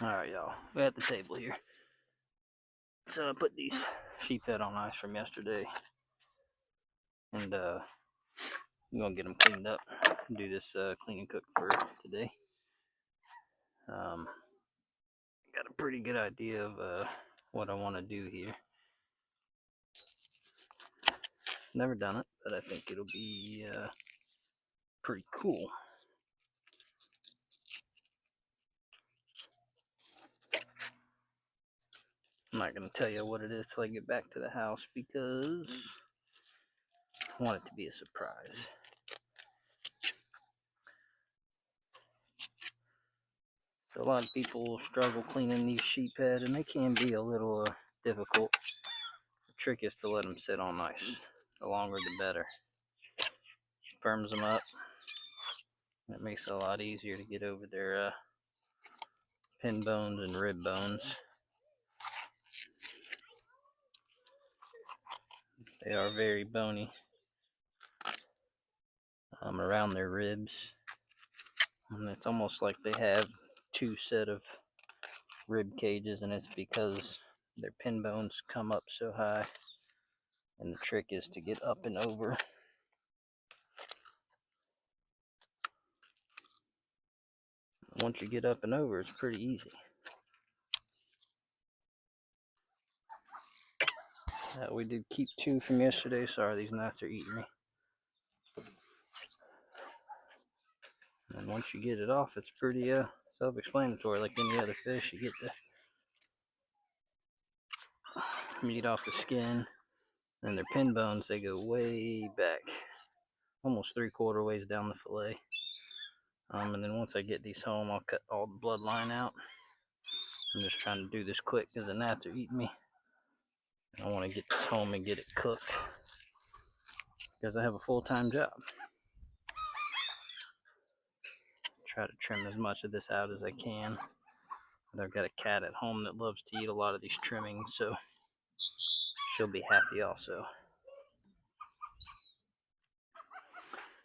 Alright, y'all. We're at the table here. So I put these sheephead on ice from yesterday. And I'm gonna get them cleaned up. Do this clean and cook for today. Got a pretty good idea of what I want to do here. Never done it, but I think it'll be pretty cool. I'm not going to tell you what it is till I get back to the house because I want it to be a surprise. So a lot of people struggle cleaning these sheephead, and they can be a little difficult. The trick is to let them sit on ice. The longer the better. Firms them up. It makes it a lot easier to get over their pin bones and rib bones. They are very bony around their ribs. And it's almost like they have two set of rib cages, and it's because their pin bones come up so high. And the trick is to get up and over. Once you get up and over, it's pretty easy. We did keep two from yesterday. Sorry, these gnats are eating me. And once you get it off, it's pretty self-explanatory. Like any other fish, you get the meat off the skin, and their pin bones, they go way back, almost 3/4 ways down the fillet. And then once I get these home, I'll cut all the bloodline out. I'm just trying to do this quick because the gnats are eating me. I want to get this home and get it cooked because I have a full-time job. Try to trim as much of this out as I can. But I've got a cat at home that loves to eat a lot of these trimmings, so she'll be happy also.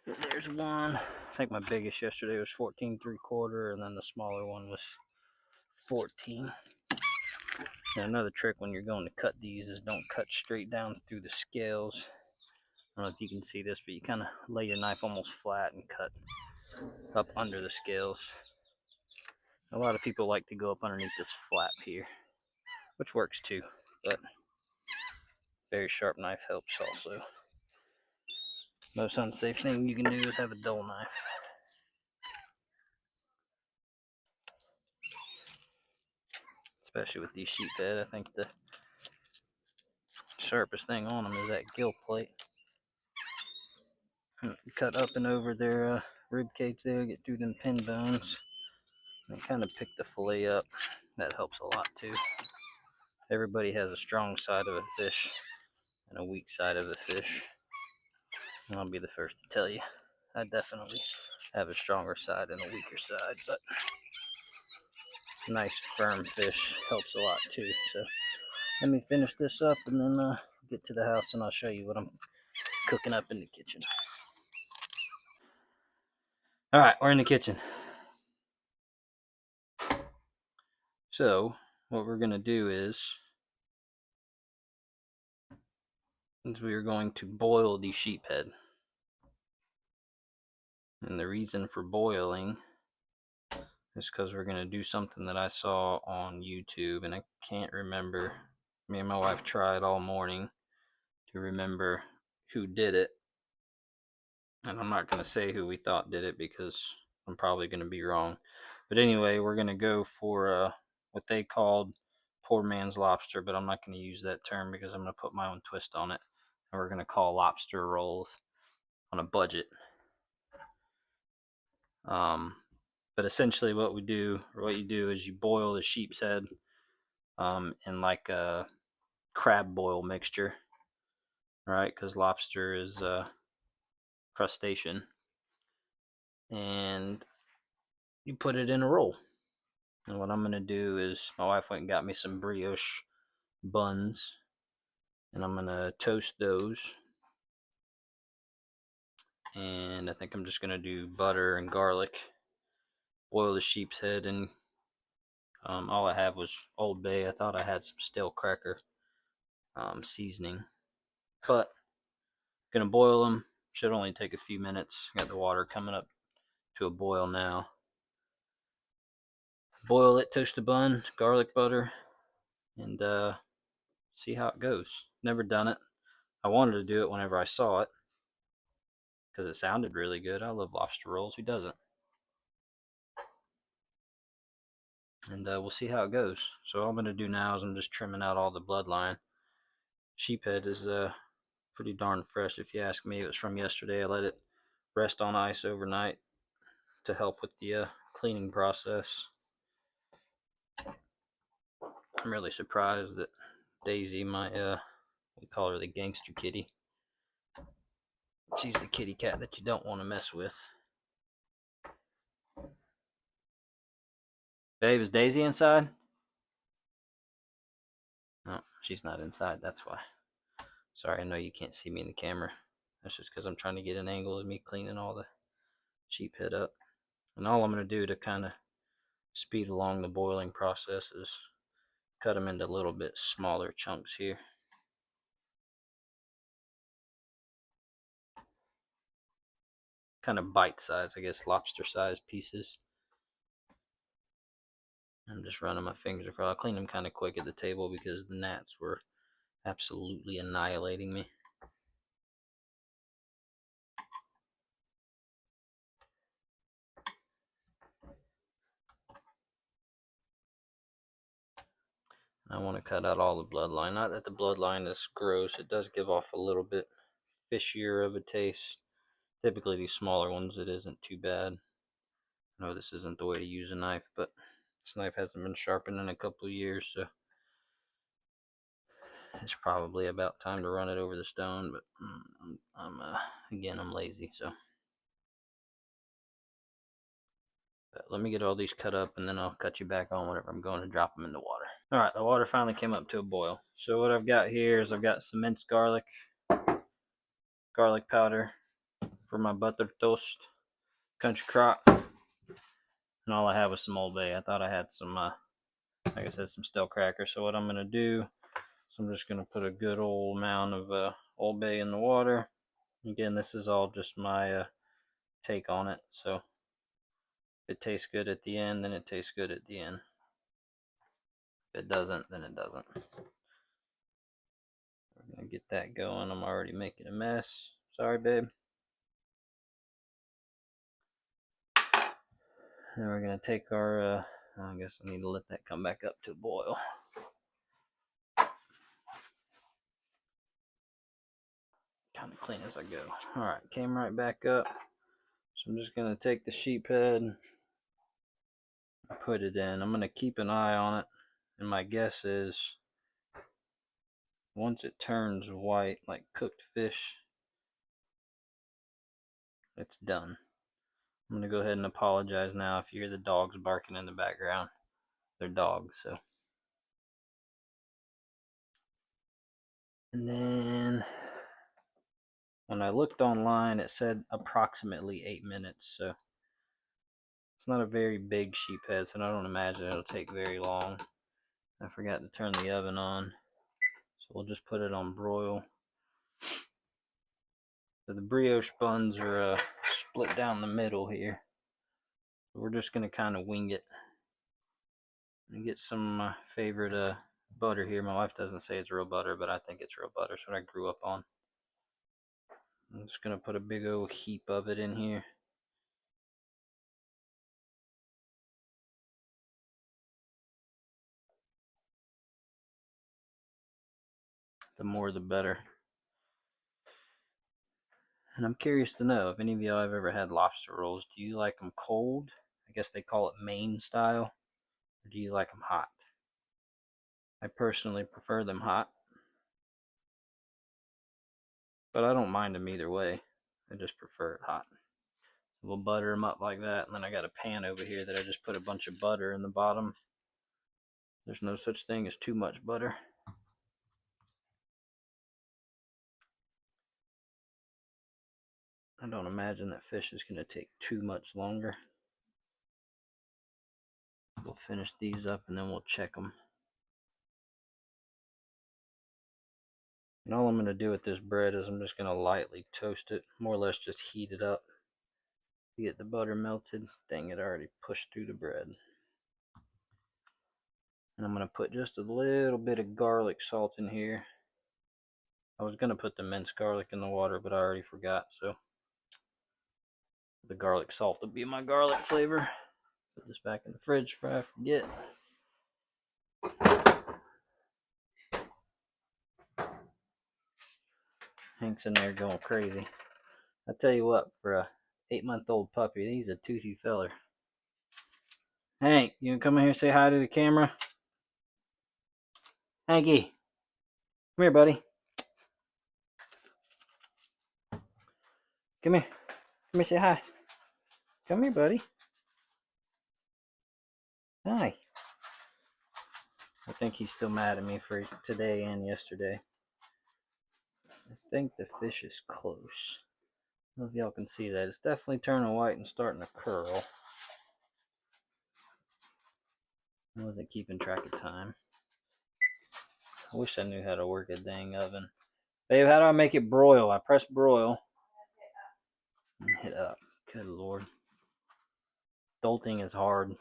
There's one. I think my biggest yesterday was 14 3/4, and then the smaller one was 14. Now another trick when you're going to cut these is don't cut straight down through the scales. I don't know if you can see this, but you kind of lay your knife almost flat and cut up under the scales. A lot of people like to go up underneath this flap here, which works too, but very sharp knife helps also. Most unsafe thing you can do is have a dull knife. Especially with these sheephead, I think the sharpest thing on them is that gill plate. Cut up and over their rib cage there, get through them pin bones, and kind of pick the fillet up. That helps a lot too. Everybody has a strong side of a fish and a weak side of a fish. And I'll be the first to tell you, I definitely have a stronger side and a weaker side, but nice firm fish helps a lot too. So let me finish this up and then get to the house and I'll show you what I'm cooking up in the kitchen. All right, we're in the kitchen. So what we're gonna do is we are going to boil the sheephead. And the reason for boiling is because we're going to do something that I saw on YouTube, and I can't remember. Me and my wife tried all morning to remember who did it. And I'm not going to say who we thought did it because I'm probably going to be wrong. But anyway, we're going to go for what they called poor man's lobster, but I'm not going to use that term because I'm going to put my own twist on it. And we're going to call lobster rolls on a budget. But essentially what you do is you boil the sheep's head in like a crab boil mixture, right? Because lobster is a crustacean. And you put it in a roll. And what I'm going to do is, my wife went and got me some brioche buns, and I'm going to toast those. And I think I'm just going to do butter and garlic. Boil the sheep's head in All I had was Old Bay. I thought I had some stale cracker seasoning, but gonna boil them. Should only take a few minutes. Got the water coming up to a boil now. Boil it, toast a bun, garlic butter, and see how it goes. Never done it. I wanted to do it whenever I saw it because it sounded really good. I love lobster rolls. Who doesn't? And we'll see how it goes. So all I'm going to do now is I'm just trimming out all the bloodline. Sheephead is pretty darn fresh if you ask me. It was from yesterday. I let it rest on ice overnight to help with the cleaning process. I'm really surprised that Daisy, my we call her the gangster kitty. She's the kitty cat that you don't want to mess with. Babe, is Daisy inside? No, she's not inside, that's why. Sorry, I know you can't see me in the camera. That's just because I'm trying to get an angle of me cleaning all the sheephead up. And all I'm going to do to kind of speed along the boiling process is cut them into a little bit smaller chunks here. Kind of bite size, I guess, lobster size pieces. I'm just running my fingers across. I cleaned them kind of quick at the table because the gnats were absolutely annihilating me. I want to cut out all the bloodline. Not that the bloodline is gross. It does give off a little bit fishier of a taste. Typically these smaller ones, it isn't too bad. I know this isn't the way to use a knife, but this knife hasn't been sharpened in a couple of years, so it's probably about time to run it over the stone, but I'm lazy, so. But let me get all these cut up, and then I'll cut you back on whenever I'm going to drop them in the water. All right, the water finally came up to a boil. So what I've got here is I've got some minced garlic powder for my butter toast, country crock, and all I have was some Old Bay. I thought I had some, like I said, some stale crackers. So what I'm gonna do is I'm just gonna put a good old amount of Old Bay in the water. Again, this is all just my take on it. So if it tastes good at the end, then it tastes good at the end. If it doesn't, then it doesn't. We're gonna get that going. I'm already making a mess. Sorry, babe. Then we're gonna take our, I guess I need to let that come back up to a boil. Kind of clean as I go. Alright, came right back up. So I'm just gonna take the sheephead and put it in. I'm gonna keep an eye on it, and my guess is once it turns white like cooked fish, it's done. I'm gonna go ahead and apologize now if you hear the dogs barking in the background. They're dogs, so. And then when I looked online, it said approximately 8 minutes, so it's not a very big sheephead, so I don't imagine it'll take very long. I forgot to turn the oven on, so we'll just put it on broil. So the brioche buns are split down the middle here. So we're just going to kind of wing it. And get some favorite butter here. My wife doesn't say it's real butter, but I think it's real butter. It's what I grew up on. I'm just going to put a big old heap of it in here. The more the better. And I'm curious to know if any of y'all have ever had lobster rolls. Do you like them cold? I guess they call it Maine style. Or do you like them hot? I personally prefer them hot, but I don't mind them either way. I just prefer it hot. We'll butter them up like that, and then I got a pan over here that I just put a bunch of butter in the bottom. There's no such thing as too much butter. I don't imagine that fish is going to take too much longer. We'll finish these up and then we'll check them. And all I'm going to do with this bread is I'm just going to lightly toast it, more or less just heat it up to get the butter melted. Dang, it already pushed through the bread. And I'm going to put just a little bit of garlic salt in here. I was going to put the minced garlic in the water, but I already forgot, so the garlic salt will be my garlic flavor. Put this back in the fridge before I forget. Hank's in there going crazy. I tell you what, for a 8-month-old puppy, he's a toothy feller. Hank, you gonna come in here and say hi to the camera? Hanky, come here, buddy. Come here. Come here, say hi. Come here, buddy. Hi. I think he's still mad at me for today and yesterday. I think the fish is close. I don't know if y'all can see that. It's definitely turning white and starting to curl. I wasn't keeping track of time. I wish I knew how to work a dang oven. Babe, how do I make it broil? I press broil and hit up. Good Lord. Adulting is hard.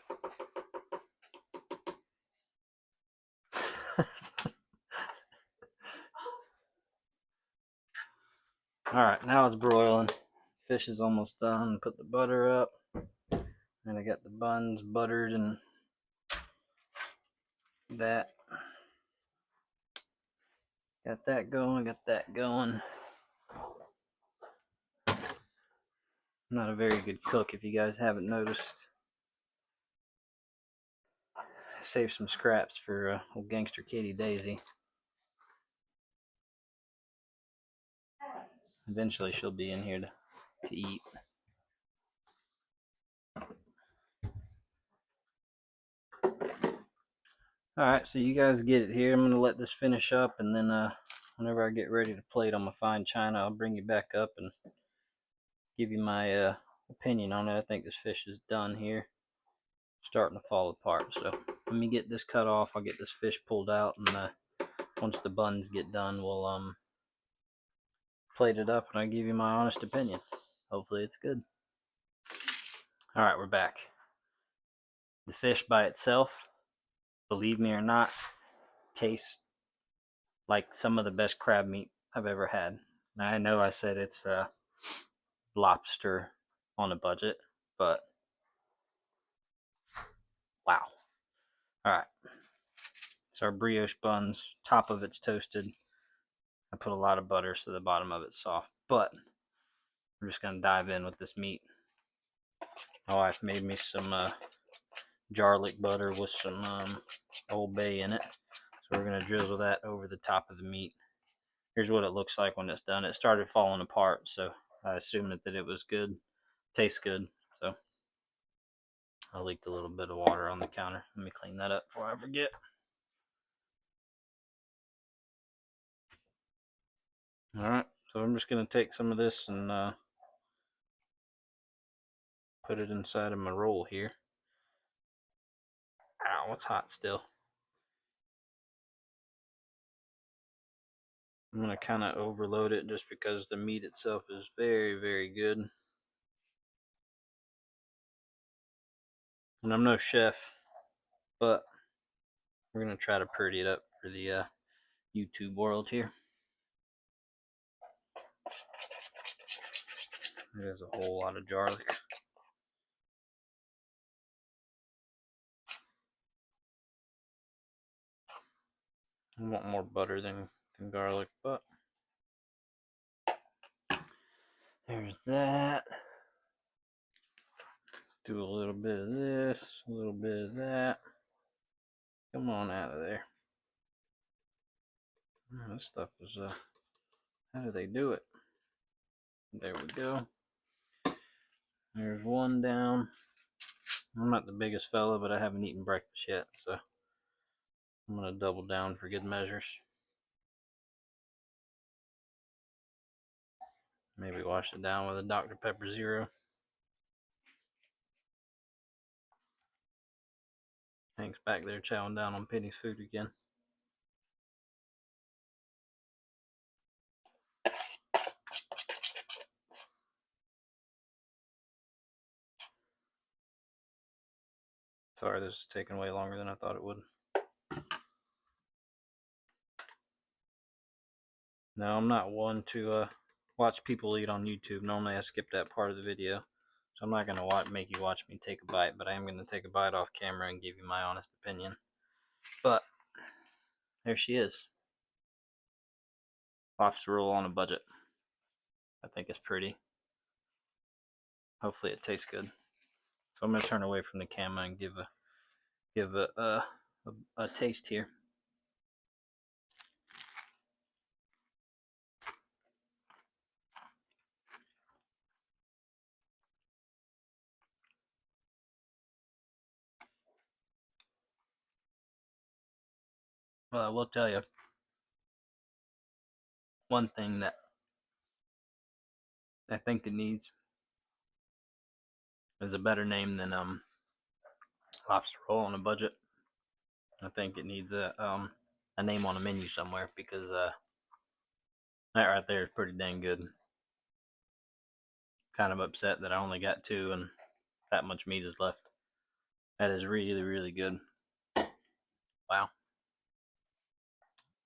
Alright, now it's broiling. Fish is almost done. Put the butter up. And I got the buns buttered and that. Got that going, got that going. I'm not a very good cook if you guys haven't noticed. Save some scraps for old gangster Katie Daisy. Eventually she'll be in here to eat. Alright, so you guys get it here. I'm going to let this finish up, and then whenever I get ready to plate on my fine china, I'll bring you back up and give you my opinion on it. I think this fish is done here. Starting to fall apart. So let me get this cut off. I'll get this fish pulled out, and once the buns get done, we'll plate it up and I'll give you my honest opinion. Hopefully it's good. Alright, we're back. The fish by itself, believe me or not, tastes like some of the best crab meat I've ever had. Now, I know I said it's lobster on a budget, but wow. Alright, so our brioche buns, top of it's toasted. I put a lot of butter so the bottom of it's soft, but we're just going to dive in with this meat. My wife made me some garlic butter with some Old Bay in it. So we're going to drizzle that over the top of the meat. Here's what it looks like when it's done. It started falling apart, so I assumed that it was good. Tastes good, so I leaked a little bit of water on the counter. Let me clean that up before I forget. Alright, so I'm just going to take some of this and put it inside of my roll here. Ow, it's hot still. I'm going to kind of overload it just because the meat itself is very, very good. And I'm no chef, but we're going to try to pretty it up for the YouTube world here. There's a whole lot of garlic. I want more butter than garlic, but there's that. Do a little bit of this, a little bit of that. Come on out of there. Oh, this stuff is, how do they do it? There we go. There's one down. I'm not the biggest fella, but I haven't eaten breakfast yet, so I'm going to double down for good measures. Maybe wash it down with a Dr. Pepper Zero. Hank's back there chowing down on Penny's food again. Sorry, this is taking way longer than I thought it would. No, I'm not one to watch people eat on YouTube. Normally I skip that part of the video. So I'm not going to make you watch me take a bite, but I am going to take a bite off camera and give you my honest opinion. But there she is. Lobster roll on a budget. I think it's pretty. Hopefully it tastes good. So I'm going to turn away from the camera and give a taste here. Well, I will tell you one thing that I think it needs is a better name than lobster roll on a budget. I think it needs a name on a menu somewhere, because that right there is pretty dang good. Kind of upset that I only got 2 and that much meat is left. That is really, really good. Wow.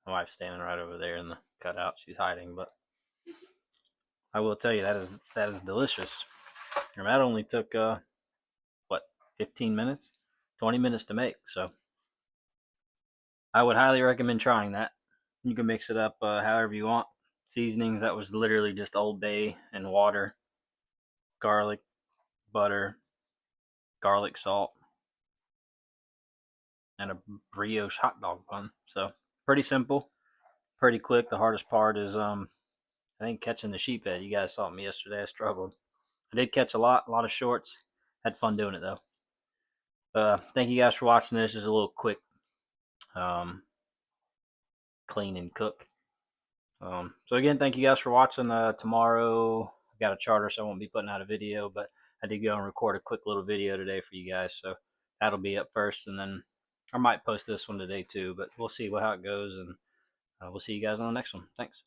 My wife's standing right over there in the cutout. She's hiding, but I will tell you that is delicious. And that only took 15 minutes, 20 minutes to make. So I would highly recommend trying that. You can mix it up however you want. Seasonings, that was literally just Old Bay and water, garlic, butter, garlic salt, and a brioche hot dog bun. So pretty simple, pretty quick. The hardest part is I think catching the sheephead. You guys saw me yesterday. I struggled. I did catch a lot of shorts. Had fun doing it though. Thank you guys for watching this. Just a little quick clean and cook. So again, thank you guys for watching. Tomorrow I got a charter, so I won't be putting out a video, but I did go and record a quick little video today for you guys, so that'll be up first, and then I might post this one today too, but we'll see how it goes, and we'll see you guys on the next one. Thanks.